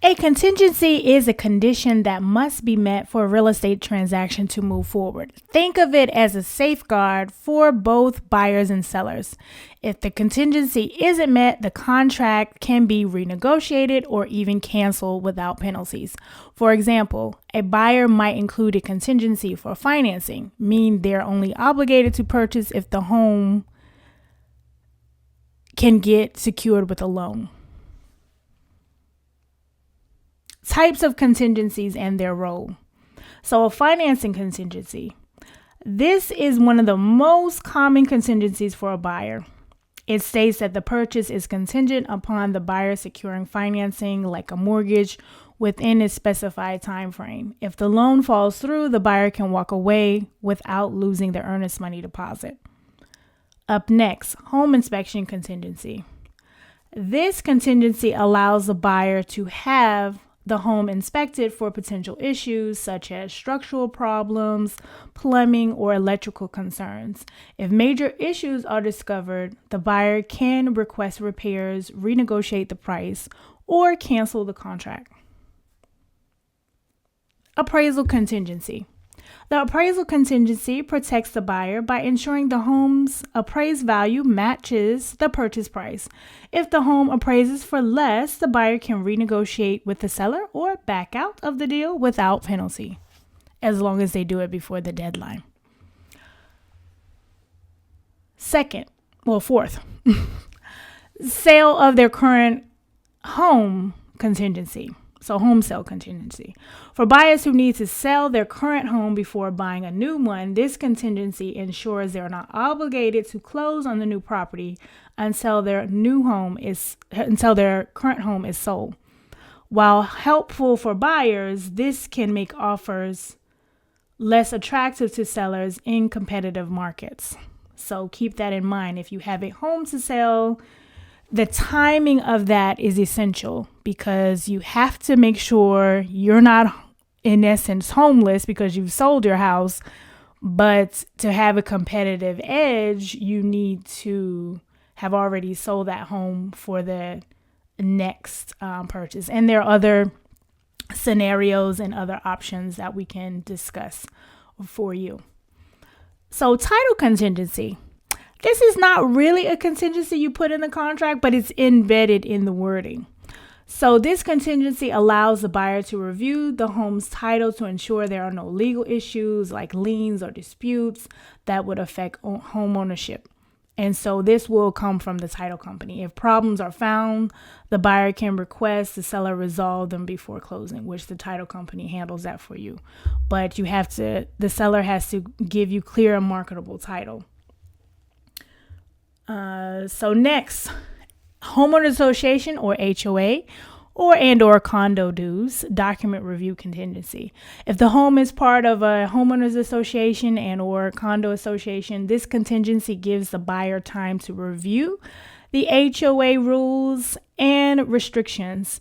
A contingency is a condition that must be met for a real estate transaction to move forward. Think of it as a safeguard for both buyers and sellers. If the contingency isn't met, the contract can be renegotiated or even canceled without penalties. For example, a buyer might include a contingency for financing, meaning they're only obligated to purchase if the home can get secured with a loan. Types of contingencies and their role. So a financing contingency. This is one of the most common contingencies for a buyer. It states that the purchase is contingent upon the buyer securing financing like a mortgage within a specified time frame. If the loan falls through, the buyer can walk away without losing their earnest money deposit. Up next, home inspection contingency. This contingency allows the buyer to have the home inspected for potential issues such as structural problems, plumbing, or electrical concerns. If major issues are discovered, the buyer can request repairs, renegotiate the price, or cancel the contract. Appraisal contingency. The appraisal contingency protects the buyer by ensuring the home's appraised value matches the purchase price. If the home appraises for less, the buyer can renegotiate with the seller or back out of the deal without penalty, as long as they do it before the deadline. Fourth, sale of their current home contingency. So home sale contingency. For buyers who need to sell their current home before buying a new one, this contingency ensures they're not obligated to close on the new property until their current home is sold. While helpful for buyers, this can make offers less attractive to sellers in competitive markets. So keep that in mind. If you have a home to sell, the timing of that is essential because you have to make sure you're not, in essence, homeless because you've sold your house. But to have a competitive edge, you need to have already sold that home for the next purchase. And there are other scenarios and other options that we can discuss for you. So title contingency. This is not really a contingency you put in the contract, but it's embedded in the wording. So this contingency allows the buyer to review the home's title to ensure there are no legal issues like liens or disputes that would affect home ownership. And so this will come from the title company. If problems are found, the buyer can request the seller resolve them before closing, which the title company handles that for you. But the seller has to give you clear and marketable title. So next, homeowner association or HOA or condo dues, document review contingency. If the home is part of a homeowners association and or condo association, this contingency gives the buyer time to review the HOA rules and restrictions.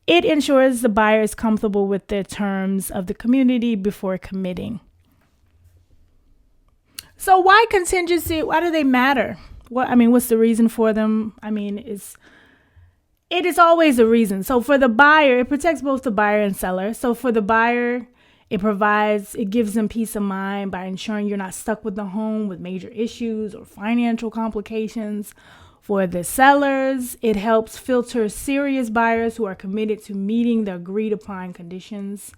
It ensures the buyer is comfortable with the terms of the community before committing. So why contingency? Why do they matter? What's the reason for them? It is always a reason. So for the buyer, it protects both the buyer and seller. So for the buyer, it gives them peace of mind by ensuring you're not stuck with the home with major issues or financial complications. For the sellers, it helps filter serious buyers who are committed to meeting the agreed upon conditions.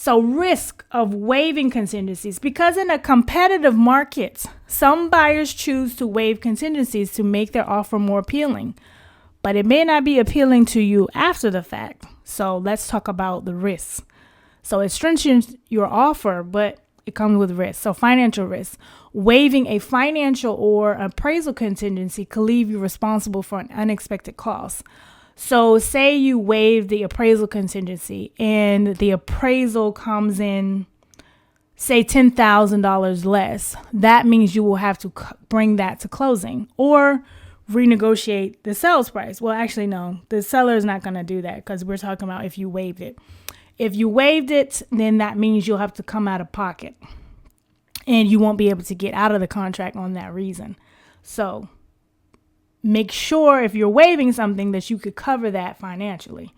So risk of waiving contingencies, because in a competitive market, some buyers choose to waive contingencies to make their offer more appealing, but it may not be appealing to you after the fact. So let's talk about the risks. So it strengthens your offer, but it comes with risk. So financial risk. Waiving a financial or appraisal contingency could leave you responsible for an unexpected cost. So say you waive the appraisal contingency and the appraisal comes in, say, $10,000 less. That means you will have to bring that to closing or renegotiate the sales price. Well, actually, no, the seller is not going to do that because we're talking about if you waived it. If you waived it, then that means you'll have to come out of pocket and you won't be able to get out of the contract on that reason. So make sure if you're waiving something that you could cover that financially.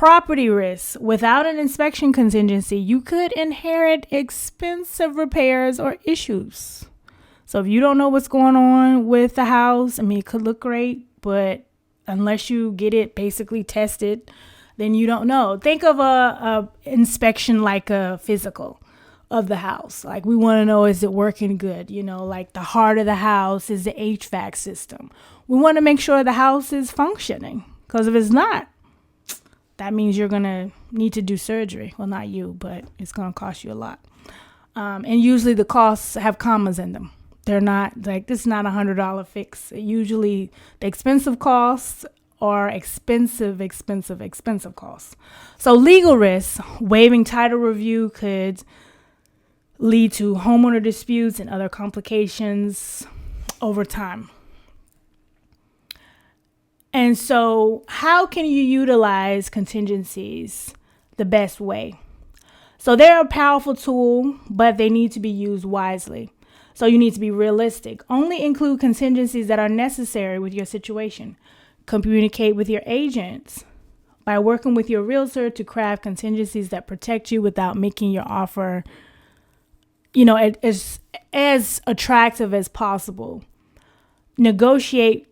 Property risk. Without an inspection contingency, you could inherit expensive repairs or issues. So if you don't know what's going on with the house, I mean, it could look great, but unless you get it basically tested, then you don't know. Think of a inspection like a physical of the house. Like, we want to know, is it working good? You know, like the heart of the house is the HVAC system. We want to make sure the house is functioning, because if it's not, that means you're going to need to do surgery. Well, not you, but it's going to cost you a lot. And usually the costs have commas in them. They're not like, this is not $100 fix. Usually the expensive costs are expensive costs. So legal risks, waiving title review could lead to homeowner disputes and other complications over time. And so how can you utilize contingencies the best way? So they're a powerful tool, but they need to be used wisely. So you need to be realistic. Only include contingencies that are necessary with your situation. Communicate with your agents by working with your realtor to craft contingencies that protect you without making your offer, you know, as attractive as possible. Negotiate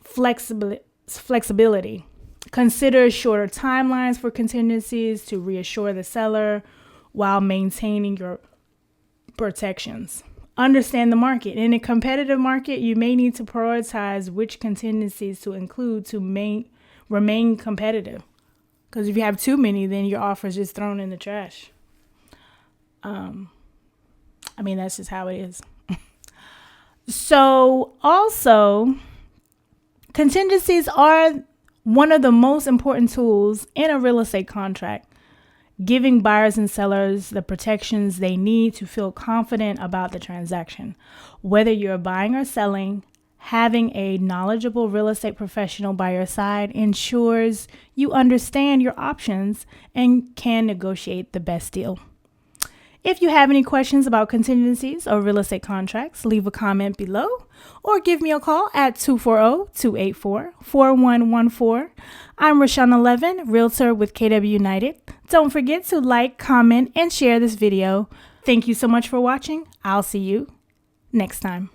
flexibility. Consider shorter timelines for contingencies to reassure the seller while maintaining your protections. Understand the market. In a competitive market, you may need to prioritize which contingencies to include to remain competitive. Because if you have too many, then your offer is just thrown in the trash. I mean, that's just how it is. So also, contingencies are one of the most important tools in a real estate contract, giving buyers and sellers the protections they need to feel confident about the transaction. Whether you're buying or selling, having a knowledgeable real estate professional by your side ensures you understand your options and can negotiate the best deal. If you have any questions about contingencies or real estate contracts, leave a comment below or give me a call at 240-284-4114. I'm Rashana Levin, Realtor with KW United. Don't forget to like, comment, and share this video. Thank you so much for watching. I'll see you next time.